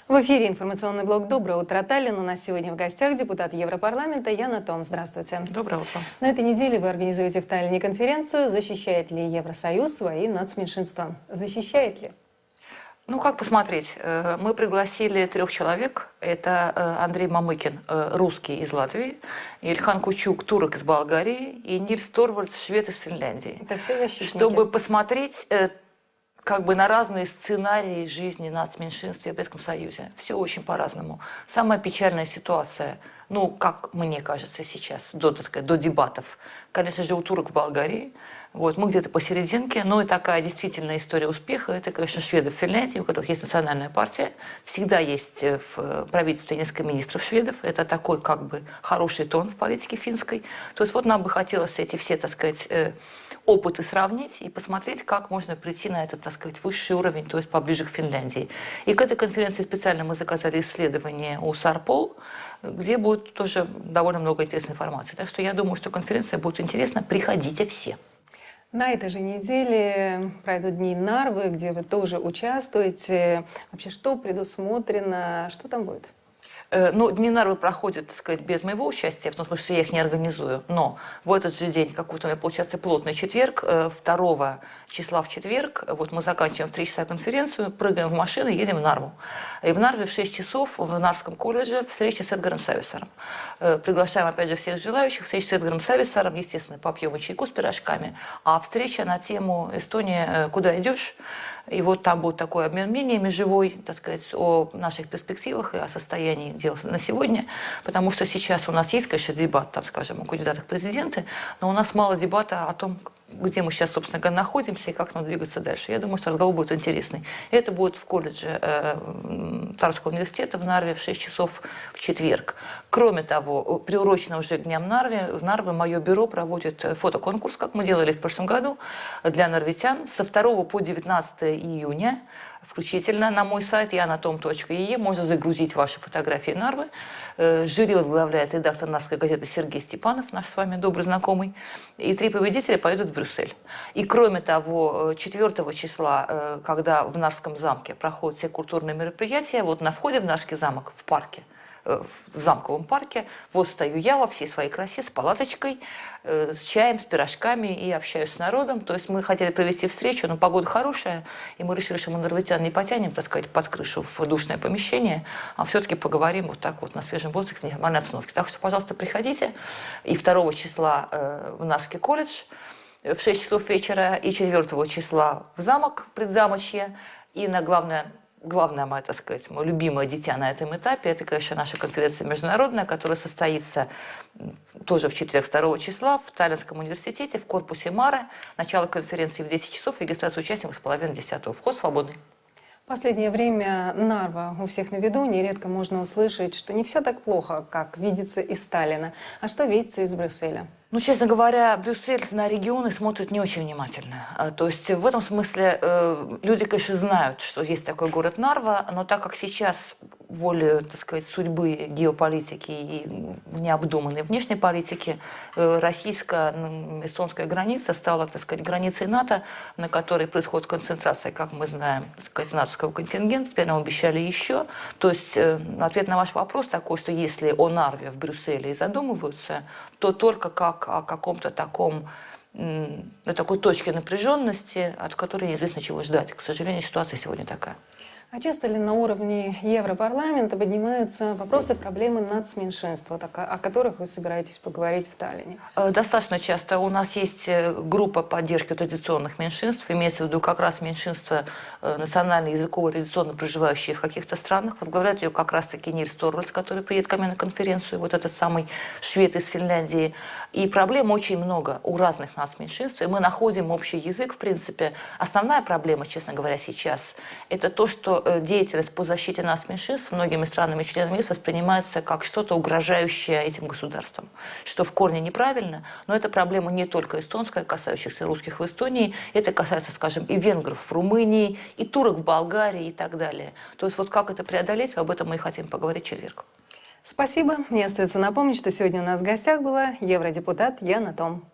В эфире информационный блок «Доброе утро, Таллин». У нас сегодня в гостях депутат Европарламента Яна Том. Здравствуйте. Доброе утро. На этой неделе вы организуете в Таллине конференцию «Защищает ли Евросоюз свои нацменьшинства?». Защищает ли? Ну, как посмотреть? Мы пригласили 3 человек. Это Андрей Мамыкин, русский из Латвии, Ильхан Кучук, турок из Болгарии, и Нильс Торвальдс, швед из Финляндии. Это все защитники. Чтобы посмотреть как бы на разные сценарии жизни нацменьшинств в Европейском Союзе. Все очень по-разному. Самая печальная ситуация, ну, как мне кажется сейчас, до дебатов, конечно же, у турок в Болгарии. Вот, мы где-то посерединке, но и такая действительно история успеха, это, конечно, шведы в Финляндии, у которых есть национальная партия. Всегда есть в правительстве несколько министров шведов. Это такой как бы хороший тон в политике финской. То есть вот нам бы хотелось эти все, так сказать, опыты сравнить и посмотреть, как можно прийти на этот, так сказать, высший уровень, то есть поближе к Финляндии. И к этой конференции специально мы заказали исследование у Сарпол, где будет тоже довольно много интересной информации. Так что я думаю, что конференция будет интересна. Приходите все. На этой же неделе пройдут дни Нарвы, где вы тоже участвуете. Вообще, что предусмотрено, что там будет? Ну, дни Нарвы проходят, так сказать, без моего участия, в том смысле, что я их не организую. Но в этот же день, какой-то у меня получается плотный четверг, 2 числа в четверг, вот мы заканчиваем в 3 часа конференцию, прыгаем в машину и едем в Нарву. И в Нарве в 6 часов в Нарвском колледже встреча с Эдгаром Сависаром. Приглашаем, опять же, всех желающих. Встреча с Эдгаром Сависаром, естественно, попьем чайку с пирожками. А встреча на тему «Эстония, куда идешь?». И вот там будет такой обмен мнениями живой, так сказать, о наших перспективах и о состоянии дел на сегодня. Потому что сейчас у нас есть, конечно, дебат, там, скажем, о кандидатах в президенты, но у нас мало дебата о том, где мы сейчас, собственно говоря, находимся и как нам двигаться дальше. Я думаю, что разговор будет интересный. И это будет в колледже Тарского университета в Нарве в 6 часов в четверг. Кроме того, приурочено уже к Дням Нарвы, в Нарве мое бюро проводит фотоконкурс, как мы делали в прошлом году, для нарвитян со 2 по 19 июня. Включительно на мой сайт yanatom.ee можно загрузить ваши фотографии Нарвы. Жюри возглавляет редактор Нарвской газеты Сергей Степанов, наш с вами добрый знакомый. И 3 победителя поедут в Брюссель. И кроме того, 4 числа, когда в Нарвском замке проходят все культурные мероприятия, вот на входе в Нарвский замок, в парке, в замковом парке, вот стою я во всей своей красе с палаточкой, с чаем, с пирожками и общаюсь с народом. То есть мы хотели провести встречу, но погода хорошая, и мы решили, что мы нарвитян не потянем, так сказать, под крышу в душное помещение, а все-таки поговорим вот так вот на свежем воздухе, в неформальной обстановке. Так что, пожалуйста, приходите. И 2 числа в Нарвский колледж в 6 часов вечера, и 4 числа в замок, в предзамочье, и на главное мое, так сказать, мое любимое дитя на этом этапе, это, конечно, наша конференция международная, которая состоится тоже в четверг 2 числа в Таллинском университете, в корпусе Мары. Начало конференции в 10 часов, регистрация участников с половины 10. Вход свободный. В последнее время Нарва у всех на виду. Нередко можно услышать, что не все так плохо, как видится из Таллина. А что видится из Брюсселя? Ну, честно говоря, Брюссель на регионы смотрит не очень внимательно. То есть в этом смысле люди, конечно, знают, что есть такой город Нарва, но так как сейчас волею, так сказать, судьбы геополитики и необдуманной внешней политики, российско-эстонская граница стала, так сказать, границей НАТО, на которой происходит концентрация, как мы знаем, так сказать, натовского контингента. Теперь нам обещали еще. То есть ответ на ваш вопрос такой, что если о Нарве в Брюсселе и задумываются, то только как о каком-то таком, на такой точке напряженности, от которой неизвестно чего ждать. К сожалению, ситуация сегодня такая. А часто ли на уровне Европарламента поднимаются вопросы, проблемы нацменьшинства, о которых вы собираетесь поговорить в Таллине? Достаточно часто. У нас есть группа поддержки традиционных меньшинств, имеется в виду как раз меньшинства национальные, языковые, традиционно проживающие в каких-то странах. Возглавляет ее как раз-таки Нильс Торвальдс, который приедет ко мне на конференцию, вот этот самый швед из Финляндии. И проблем очень много у разных нацменьшинств, и мы находим общий язык, в принципе. Основная проблема, честно говоря, сейчас, это то, что деятельность по защите нацменьшинств многими странами-членами ЕС воспринимается как что-то угрожающее этим государствам, что в корне неправильно, но это проблема не только эстонская, касающаяся русских в Эстонии, это касается, скажем, и венгров в Румынии, и турок в Болгарии и так далее. То есть вот как это преодолеть, об этом мы и хотим поговорить в четверг. Спасибо. Мне остается напомнить, что сегодня у нас в гостях была евродепутат Яна Том.